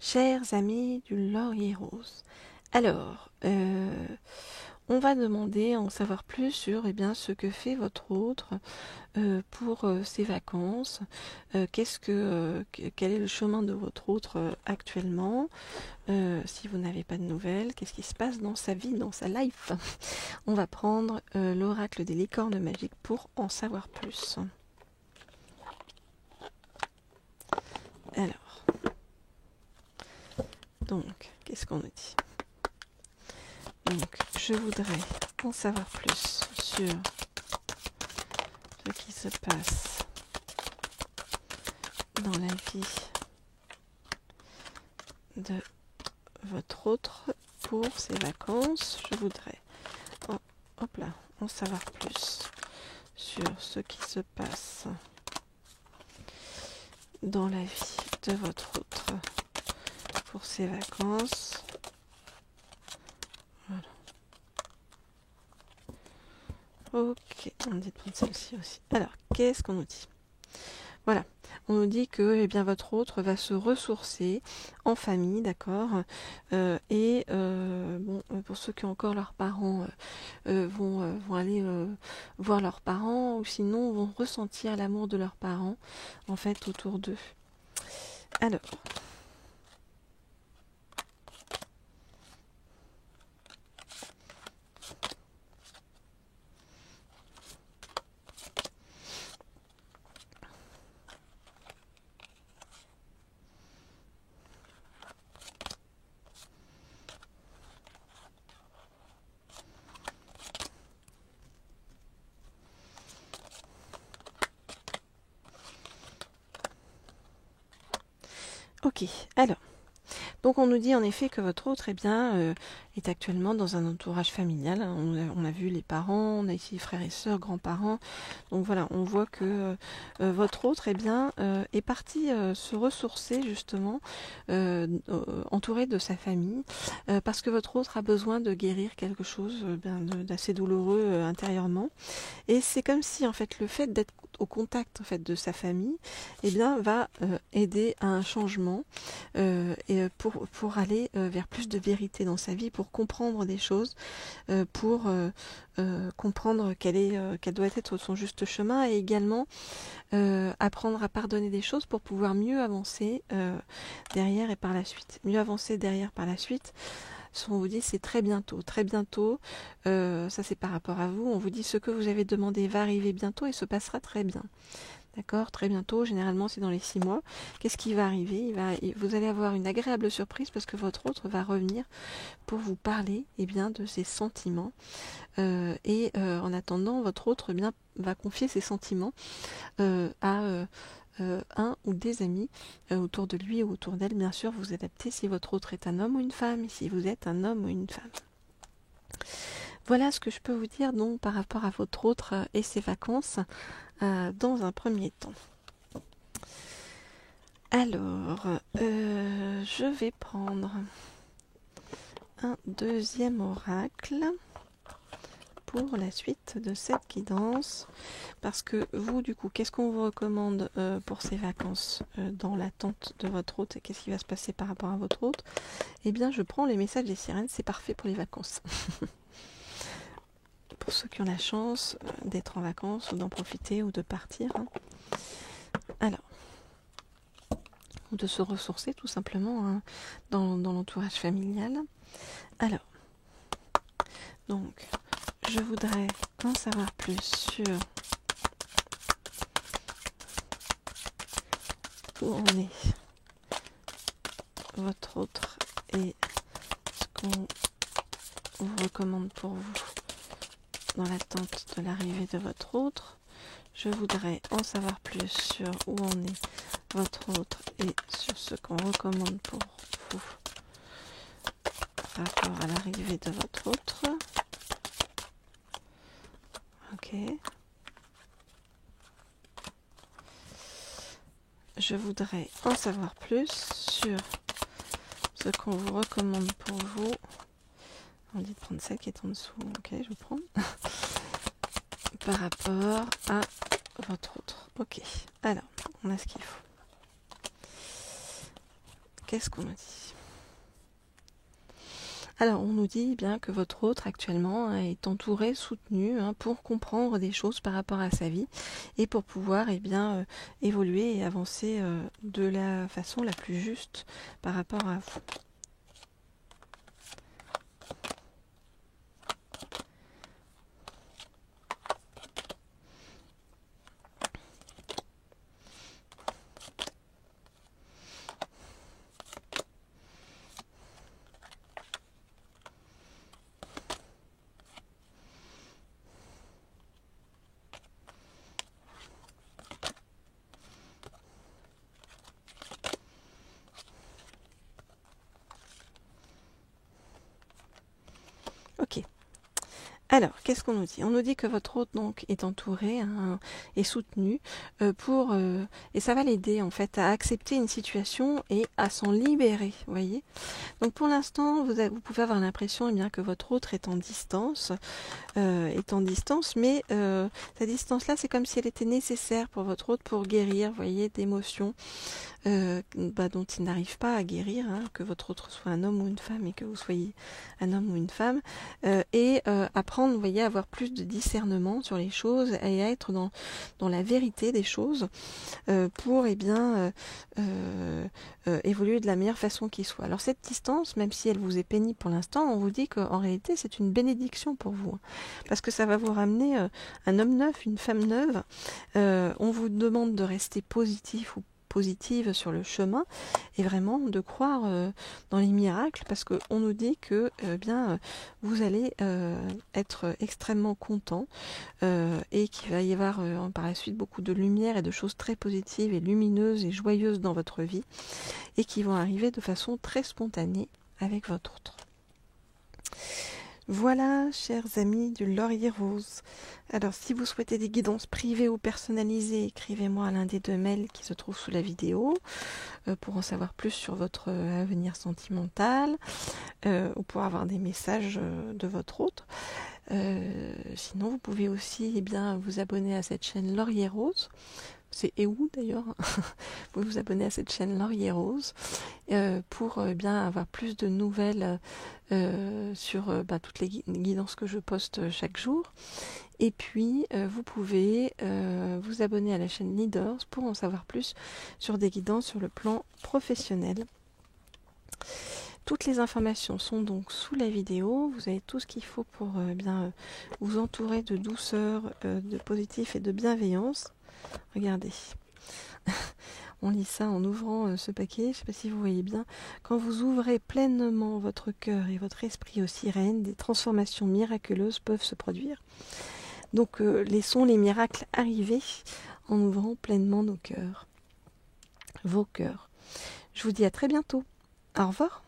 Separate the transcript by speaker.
Speaker 1: Chers amis du laurier rose, alors, on va demander à en savoir plus sur ce que fait votre autre pour ses vacances. Quel est le chemin de votre autre actuellement? Si vous n'avez pas de nouvelles, qu'est-ce qui se passe dans sa vie, dans sa life? On va prendre l'oracle des licornes magiques pour en savoir plus. Alors, donc, qu'est-ce qu'on nous dit? Donc, je voudrais en savoir plus sur ce qui se passe dans la vie de votre autre pour ses vacances. Je voudrais en savoir plus sur ce qui se passe dans la vie de votre autre pour ses vacances. Voilà. Ok, on dit de prendre celle-ci aussi. Alors, qu'est-ce qu'on nous dit? Voilà, on nous dit que votre autre va se ressourcer en famille, d'accord. Pour ceux qui ont encore leurs parents, vont aller voir leurs parents, ou sinon vont ressentir l'amour de leurs parents, en fait, autour d'eux. Alors, ok, alors. Donc on nous dit en effet que votre autre est actuellement dans un entourage familial. On a vu les parents, on a ici les frères et sœurs, grands-parents. Donc voilà, on voit que votre autre est parti se ressourcer justement entouré de sa famille parce que votre autre a besoin de guérir quelque chose d'assez douloureux intérieurement. Et c'est comme si en fait le fait d'être au contact en fait de sa famille va aider à un changement pour aller vers plus de vérité dans sa vie, pour comprendre des choses, pour comprendre quel doit être son juste chemin, et également apprendre à pardonner des choses pour pouvoir mieux avancer derrière et par la suite. Mieux avancer derrière par la suite. Ce qu'on vous dit, c'est très bientôt, très bientôt. Ça, c'est par rapport à vous. On vous dit ce que vous avez demandé va arriver bientôt et se passera très bien. D'accord, très bientôt, généralement c'est dans les 6 mois. Qu'est-ce qui va arriver? Vous allez avoir une agréable surprise parce que votre autre va revenir pour vous parler de ses sentiments. En attendant, votre autre va confier ses sentiments à un ou des amis autour de lui ou autour d'elle. Bien sûr, vous adaptez si votre autre est un homme ou une femme, et si vous êtes un homme ou une femme. Voilà ce que je peux vous dire donc par rapport à votre autre et ses vacances dans un premier temps. Alors, je vais prendre un deuxième oracle pour la suite de cette guidance, parce que vous, du coup, qu'est-ce qu'on vous recommande pour ces vacances dans l'attente de votre hôte, et qu'est-ce qui va se passer par rapport à votre hôte? Je prends les messages des sirènes, c'est parfait pour les vacances. Pour ceux qui ont la chance d'être en vacances, ou d'en profiter, ou de partir. Alors, ou de se ressourcer tout simplement dans l'entourage familial. Alors, donc, je voudrais en savoir plus sur où en est votre autre et ce qu'on vous recommande pour vous dans l'attente de l'arrivée de votre autre. Je voudrais en savoir plus sur où en est votre autre et sur ce qu'on recommande pour vous par rapport à l'arrivée de votre autre. Ok. Je voudrais en savoir plus sur ce qu'on vous recommande pour vous. On dit de prendre celle qui est en dessous. Ok, je prends. Par rapport à votre autre. Ok. Alors, on a ce qu'il faut. qu'est-ce qu'on nous dit? Alors, on nous dit bien que votre autre actuellement est entouré, soutenu pour comprendre des choses par rapport à sa vie et pour pouvoir évoluer et avancer de la façon la plus juste par rapport à vous. Ok. Alors, qu'est-ce qu'on nous dit? On nous dit que votre hôte donc est entouré et soutenu et ça va l'aider en fait à accepter une situation et à s'en libérer, vous voyez. Donc pour l'instant, vous pouvez avoir l'impression que votre autre est en distance, mais cette distance-là, c'est comme si elle était nécessaire pour votre autre pour guérir, vous voyez, d'émotions dont il n'arrive pas à guérir, que votre autre soit un homme ou une femme et que vous soyez un homme ou une femme, apprendre, vous voyez, à avoir plus de discernement sur les choses et à être dans la vérité des choses pour évoluer de la meilleure façon qui soit. Alors cette distance, même si elle vous est pénible pour l'instant, on vous dit qu'en réalité c'est une bénédiction pour vous, parce que ça va vous ramener un homme neuf, une femme neuve. On vous demande de rester positif ou positive sur le chemin et vraiment de croire dans les miracles, parce qu'on nous dit que vous allez être extrêmement content et qu'il va y avoir par la suite beaucoup de lumière et de choses très positives et lumineuses et joyeuses dans votre vie et qui vont arriver de façon très spontanée avec votre autre. Voilà, chers amis du Laurier Rose. Alors, si vous souhaitez des guidances privées ou personnalisées, écrivez-moi à l'un des 2 mails qui se trouvent sous la vidéo pour en savoir plus sur votre avenir sentimental ou pour avoir des messages de votre autre. Sinon, vous pouvez aussi vous abonner à cette chaîne Laurier Rose. C'est où d'ailleurs? Vous pouvez vous abonner à cette chaîne Laurier Rose pour avoir plus de nouvelles sur toutes les guidances que je poste chaque jour. Et puis vous pouvez vous abonner à la chaîne Leaders pour en savoir plus sur des guidances sur le plan professionnel. Toutes les informations sont donc sous la vidéo. Vous avez tout ce qu'il faut pour vous entourer de douceur, de positif et de bienveillance. Regardez, on lit ça en ouvrant ce paquet, je ne sais pas si vous voyez bien. Quand vous ouvrez pleinement votre cœur et votre esprit aux sirènes, des transformations miraculeuses peuvent se produire. Donc laissons les miracles arriver en ouvrant pleinement nos cœurs, vos cœurs. Je vous dis à très bientôt. Au revoir.